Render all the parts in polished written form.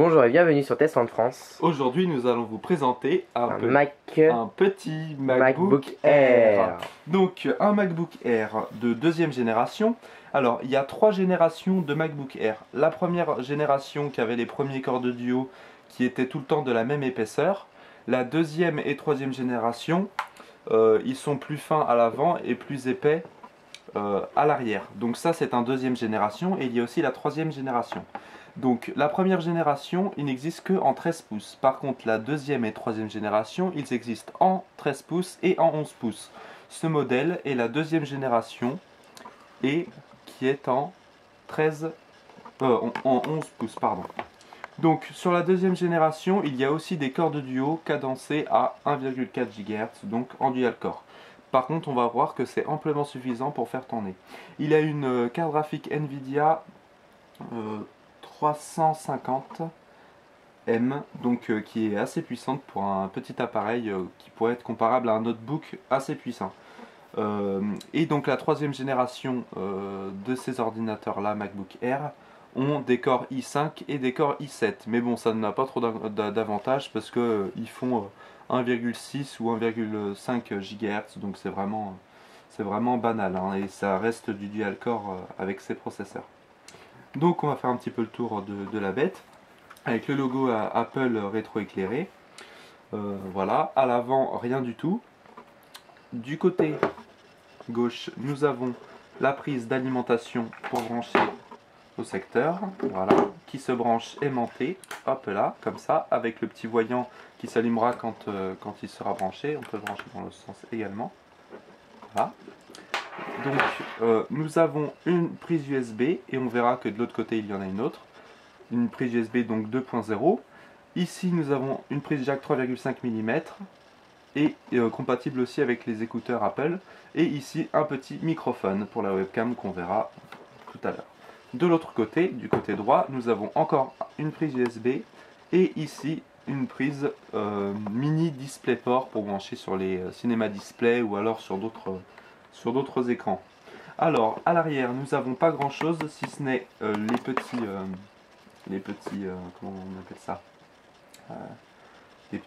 Bonjour et bienvenue sur Test en France. Aujourd'hui, nous allons vous présenter un petit MacBook Air. Donc, un MacBook Air de deuxième génération. Alors, il y a 3 générations de MacBook Air. La première génération qui avait les premiers corps de duo qui étaient tout le temps de la même épaisseur. La deuxième et troisième génération, ils sont plus fins à l'avant et plus épais à l'arrière. Donc ça, c'est un deuxième génération. Et il y a aussi la troisième génération. Donc la première génération, il n'existe que en 13 pouces. Par contre, la deuxième et troisième génération, ils existent en 13 pouces et en 11 pouces. Ce modèle est la deuxième génération et qui est en 11 pouces, pardon. Donc sur la deuxième génération, il y a aussi des corps de duo cadencés à 1,4 GHz, donc en dual core. Par contre, on va voir que c'est amplement suffisant pour faire tourner. Il a une carte graphique Nvidia 350M, donc qui est assez puissante pour un petit appareil qui pourrait être comparable à un notebook assez puissant. Et donc la troisième génération de ces ordinateurs là, MacBook Air, ont des corps i5 et des corps i7. Mais bon, ça n'a pas trop d'avantages parce que ils font 1,6 ou 1,5 GHz, donc c'est vraiment banal, hein, et ça reste du dual core avec ces processeurs. Donc on va faire un petit peu le tour de la bête, avec le logo Apple rétroéclairé. Voilà, à l'avant rien du tout. Du côté gauche, nous avons la prise d'alimentation pour brancher au secteur, voilà, qui se branche aimantée, hop là, comme ça, avec le petit voyant qui s'allumera quand il sera branché. On peut le brancher dans le sens également. Voilà. Donc nous avons une prise USB et on verra que de l'autre côté il y en a une autre. Une prise USB donc 2.0. Ici nous avons une prise jack 3,5 mm et compatible aussi avec les écouteurs Apple. Et ici un petit microphone pour la webcam qu'on verra tout à l'heure. De l'autre côté, du côté droit, nous avons encore une prise USB et ici une prise mini DisplayPort pour brancher sur les cinéma display ou alors sur d'autres écrans. Alors à l'arrière nous n'avons pas grand chose si ce n'est les petits comment on appelle ça, des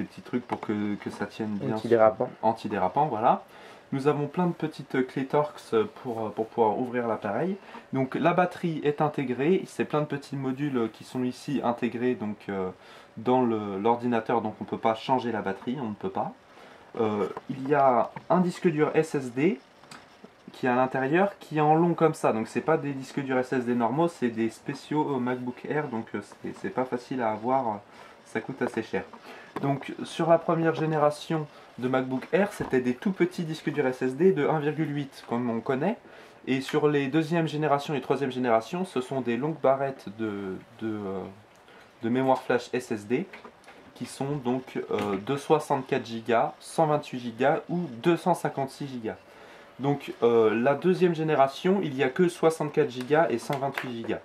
petits trucs pour que ça tienne bien, antidérapant, voilà. Nous avons plein de petites clés Torx pour pouvoir ouvrir l'appareil. Donc la batterie est intégrée, c'est plein de petits modules qui sont ici intégrés donc dans l'ordinateur, donc on ne peut pas changer la batterie, on ne peut pas. Il y a un disque dur SSD qui est à l'intérieur, qui est en long comme ça, donc c'est pas des disques durs SSD normaux, c'est des spéciaux MacBook Air, donc c'est pas facile à avoir, ça coûte assez cher. Donc sur la première génération de MacBook Air, c'était des tout petits disques durs SSD de 1,8 comme on connaît, et sur les deuxième génération et troisième génération, ce sont des longues barrettes de mémoire flash SSD, qui sont donc de 64 Go, 128 Go ou 256 Go. Donc la deuxième génération, il n'y a que 64 Go et 128 Go.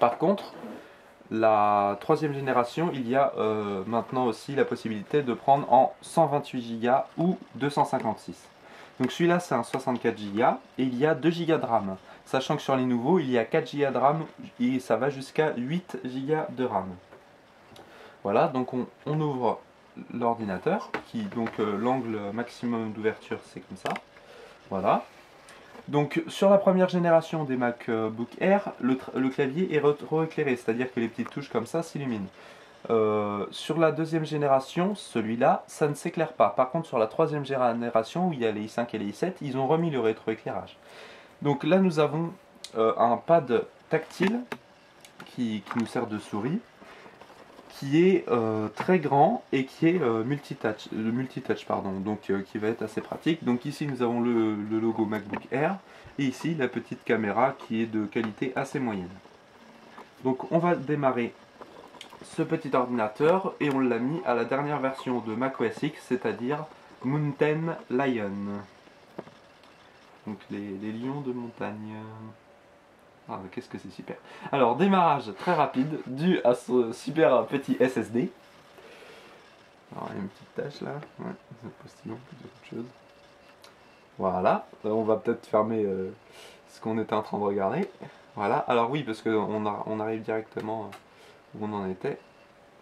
Par contre, la troisième génération, il y a maintenant aussi la possibilité de prendre en 128 Go ou 256. Donc celui-là c'est un 64 Go et il y a 2 Go de RAM. Sachant que sur les nouveaux, il y a 4 Go de RAM et ça va jusqu'à 8 Go de RAM. Voilà, donc on ouvre l'ordinateur, donc l'angle maximum d'ouverture c'est comme ça. Voilà. Donc sur la première génération des MacBook Air, le clavier est rétroéclairé, c'est-à-dire que les petites touches comme ça s'illuminent. Sur la deuxième génération, celui-là, ça ne s'éclaire pas. Par contre sur la troisième génération, où il y a les i5 et les i7, ils ont remis le rétroéclairage. Donc là nous avons un pad tactile qui nous sert de souris, qui est très grand et qui est multitouch, pardon, donc qui va être assez pratique. Donc ici nous avons le logo MacBook Air et ici la petite caméra qui est de qualité assez moyenne. Donc on va démarrer ce petit ordinateur et on l'a mis à la dernière version de macOS X, c'est-à-dire Mountain Lion. Donc les lions de montagne. Ah, qu'est-ce que c'est super. Alors, démarrage très rapide, dû à ce super petit SSD. Alors, il y a une petite tâche là. Ouais, c'est postillon, plutôt autre chose. Voilà, on va peut-être fermer ce qu'on était en train de regarder. Voilà, alors oui, parce qu'on arrive directement où on en était.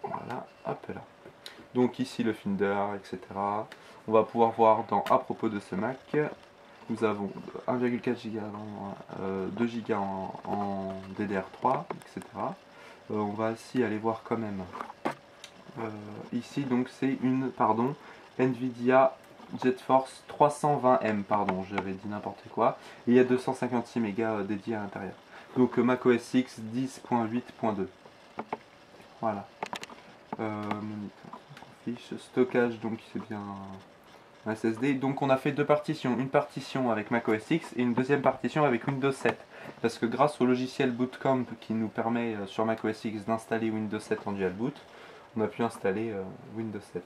Voilà, hop là. Donc ici le Finder, etc. On va pouvoir voir dans à propos de ce Mac, nous avons 1,4 Go, 2 Go en DDR3, etc. On va aussi aller voir quand même. Ici donc c'est une, pardon, Nvidia GeForce 320M, pardon, j'avais dit n'importe quoi. Et il y a 256 mégas dédiés à l'intérieur. Donc Mac OS X 10.8.2. Voilà. Moniteur, fiche, stockage, donc c'est bien un SSD. Donc on a fait deux partitions, une partition avec Mac OS X et une deuxième partition avec Windows 7. Parce que grâce au logiciel Bootcamp qui nous permet sur Mac OS X d'installer Windows 7 en dual boot, on a pu installer Windows 7.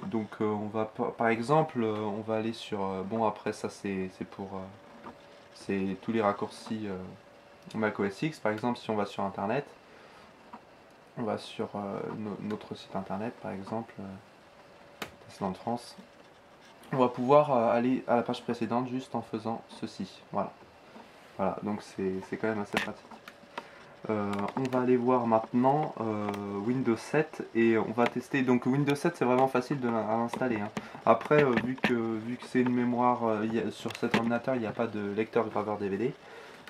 Donc on va par exemple on va aller sur bon après ça c'est pour c'est tous les raccourcis Mac OS X. Par exemple si on va sur internet, on va sur notre site internet par exemple Tesla de France, on va pouvoir aller à la page précédente juste en faisant ceci. Voilà, voilà, donc c'est quand même assez pratique. On va aller voir maintenant Windows 7 et on va tester. Donc Windows 7 c'est vraiment facile à installer, hein. Après vu que c'est une mémoire sur cet ordinateur il n'y a pas de lecteur graveur DVD,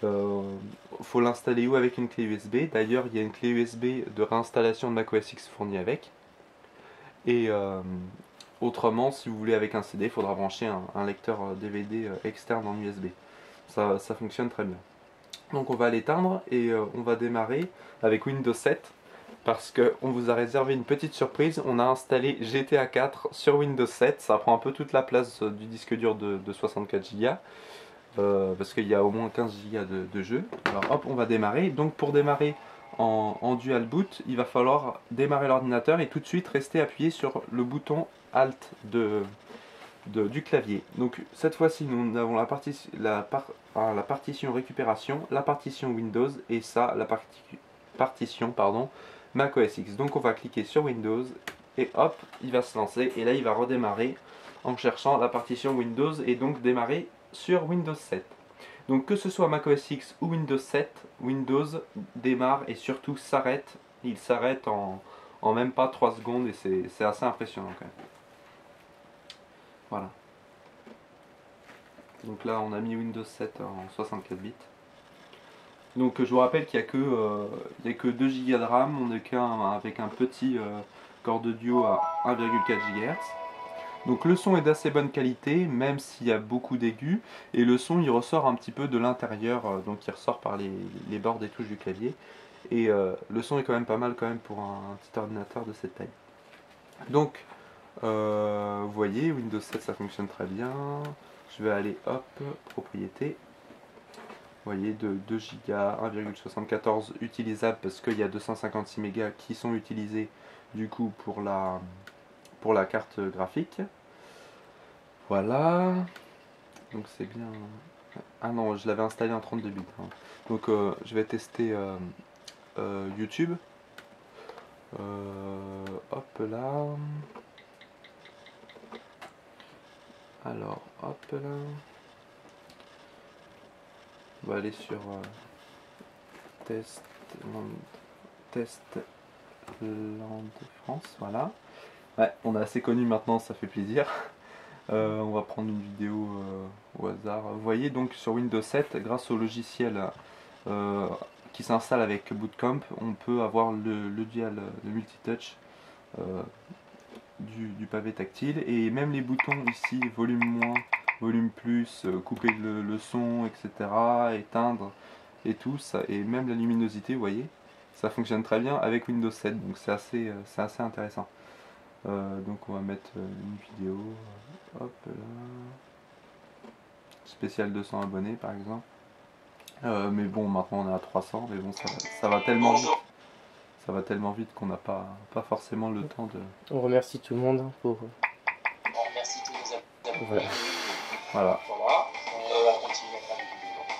faut l'installer ou avec une clé USB. D'ailleurs il y a une clé USB de réinstallation de macOS X fournie avec. Et autrement si vous voulez avec un CD il faudra brancher un lecteur DVD externe en USB. Ça fonctionne très bien. Donc on va l'éteindre et on va démarrer avec Windows 7 parce qu'on vous a réservé une petite surprise. On a installé GTA 4 sur Windows 7. Ça prend un peu toute la place du disque dur de 64 Go parce qu'il y a au moins 15 Go de jeu. Alors hop, on va démarrer. Donc pour démarrer en dual boot, il va falloir démarrer l'ordinateur et tout de suite rester appuyé sur le bouton Alt du clavier. Donc cette fois-ci nous avons la partition récupération, la partition Windows et ça la partition pardon, Mac OS X. Donc on va cliquer sur Windows et hop il va se lancer et là il va redémarrer en cherchant la partition Windows et donc démarrer sur Windows 7. Donc que ce soit Mac OS X ou Windows 7, Windows démarre et surtout s'arrête. Il s'arrête en même pas 3 secondes et c'est assez impressionnant quand même. Voilà. Donc là on a mis Windows 7 en 64 bits. Donc je vous rappelle qu'il n'y a que 2 Go de RAM, on est avec un petit corps audio à 1,4 GHz. Donc le son est d'assez bonne qualité, même s'il y a beaucoup d'aigus, et le son il ressort un petit peu de l'intérieur, donc il ressort par les bords des touches du clavier. Et le son est quand même pas mal quand même pour un petit ordinateur de cette taille. Donc vous voyez, Windows 7 ça fonctionne très bien. Je vais aller, hop, propriété. Vous voyez, de 2 Go, 1,74 utilisable parce qu'il y a 256 mégas qui sont utilisés du coup pour la carte graphique. Voilà. Donc c'est bien. Ah non, je l'avais installé en 32 bits. Hein. Donc je vais tester YouTube. Hop là. Alors, hop là. On va aller sur Testland France, voilà. Ouais, on est assez connu maintenant, ça fait plaisir. On va prendre une vidéo au hasard. Vous voyez donc sur Windows 7, grâce au logiciel qui s'installe avec Bootcamp, on peut avoir le dual, le multitouch du pavé tactile et même les boutons ici, volume moins, volume plus, couper le son, etc., éteindre et tout, ça, et même la luminosité, vous voyez, ça fonctionne très bien avec Windows 7, donc c'est assez intéressant. Donc on va mettre une vidéo, hop là, spécial 200 abonnés par exemple. Mais bon, maintenant on est à 300, mais bon, ça va tellement vite. Ça va tellement vite qu'on n'a pas forcément le temps de... On remercie tout le monde pour... On remercie tous les abonnés. Voilà. Voilà.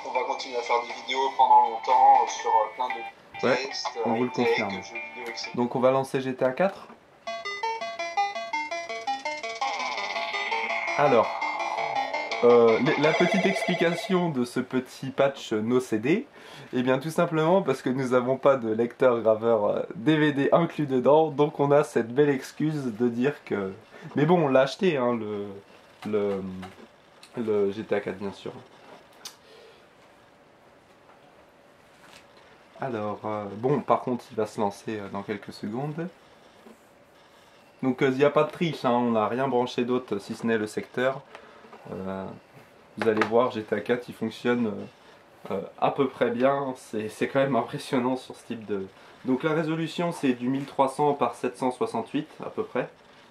On va continuer à faire des vidéos pendant longtemps sur plein de Ouais, tests, on vous le confirme. jeux vidéo, etc. Donc on va lancer GTA 4. Alors, la petite explication de ce petit patch No CD, eh bien tout simplement parce que nous n'avons pas de lecteur graveur DVD inclus dedans, donc on a cette belle excuse de dire que... Mais bon, on l'a acheté, hein, le GTA 4 bien sûr. Alors, bon, par contre, il va se lancer dans quelques secondes. Donc, il n'y a pas de triche, hein, on n'a rien branché d'autre si ce n'est le secteur. Vous allez voir, GTA 4, il fonctionne à peu près bien. C'est quand même impressionnant sur ce type de... Donc, la résolution, c'est du 1300 par 768 à peu près.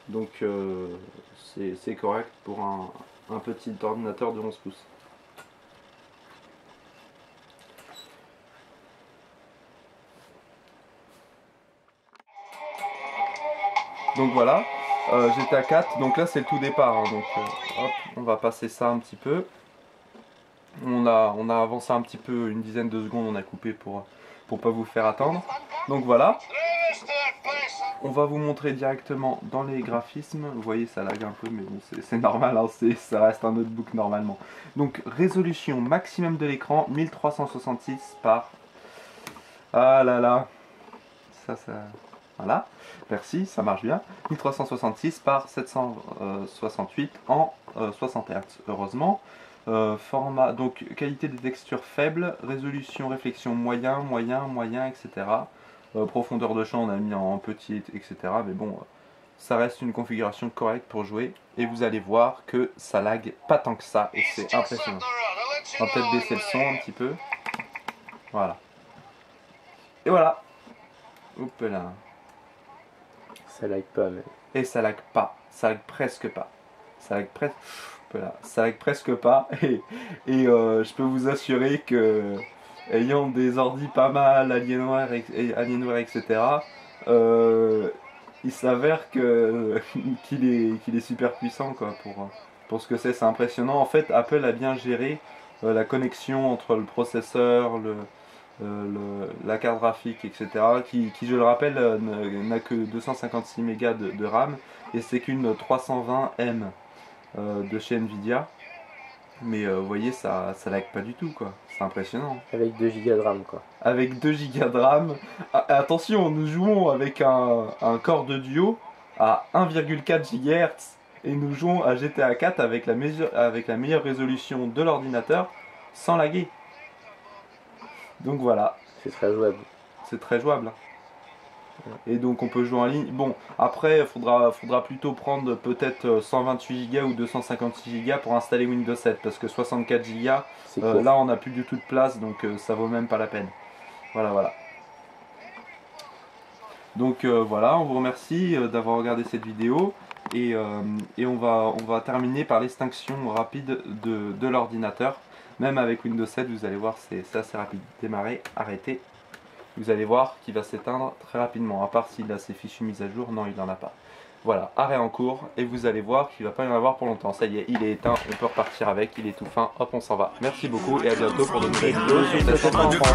Donc, c'est correct pour un petit ordinateur de 11 pouces. Donc voilà, GTA 4, donc là c'est le tout départ, hein, donc hop, on va passer ça un petit peu. On a avancé un petit peu, une dizaine de secondes, on a coupé pour pas vous faire attendre. Donc voilà, on va vous montrer directement dans les graphismes. Vous voyez, ça lag un peu, mais bon, c'est normal, hein, ça reste un notebook normalement. Donc résolution maximum de l'écran, 1366 par... Ah là là, ça... Voilà, merci, ça marche bien. 1366 par 768 en 60 Hz, heureusement. Format, donc qualité des textures faible, résolution, réflexion moyen, etc. Profondeur de champ, on a mis en petit, etc. Mais bon, ça reste une configuration correcte pour jouer. Et vous allez voir que ça lag pas tant que ça, et c'est impressionnant. On va peut-être baisser le son un petit peu. Voilà. Et voilà. Hop là. Ça lag pas, mais... Et ça lag pas, ça lag presque pas. Ça lag presque... Voilà, ça lag presque pas. Et je peux vous assurer que, ayant des ordis pas mal, Alienware, etc., il s'avère que qu'il est super puissant, quoi, pour ce que c'est impressionnant. En fait, Apple a bien géré la connexion entre le processeur, la carte graphique, etc., qui je le rappelle n'a que 256 mégas de RAM, et c'est qu'une 320M de chez Nvidia. Mais vous voyez, ça lag pas du tout, quoi. C'est impressionnant. Avec 2 Go de RAM, quoi. Avec 2 Go de RAM. Attention, nous jouons avec un corps de duo à 1,4 GHz, et nous jouons à GTA 4 avec la meilleure résolution de l'ordinateur sans laguer. Donc voilà. C'est très jouable. C'est très jouable. Et donc on peut jouer en ligne. Bon, après il faudra plutôt prendre peut-être 128 Go ou 256 Go pour installer Windows 7, parce que 64 Go, là on n'a plus du tout de place, donc ça vaut même pas la peine. Voilà. Donc voilà, on vous remercie d'avoir regardé cette vidéo, et on va terminer par l'extinction rapide de l'ordinateur. Même avec Windows 7, vous allez voir, c'est assez rapide. Démarrer, arrêter. Vous allez voir qu'il va s'éteindre très rapidement. À part s'il a ses fichiers mis à jour, non, il n'en a pas. Voilà, arrêt en cours. Et vous allez voir qu'il ne va pas y en avoir pour longtemps. Ça y est, il est éteint, on peut repartir avec. Il est tout fin, hop, on s'en va. Merci beaucoup et à bientôt pour de nouvelles vidéos sur cette chaîne en France.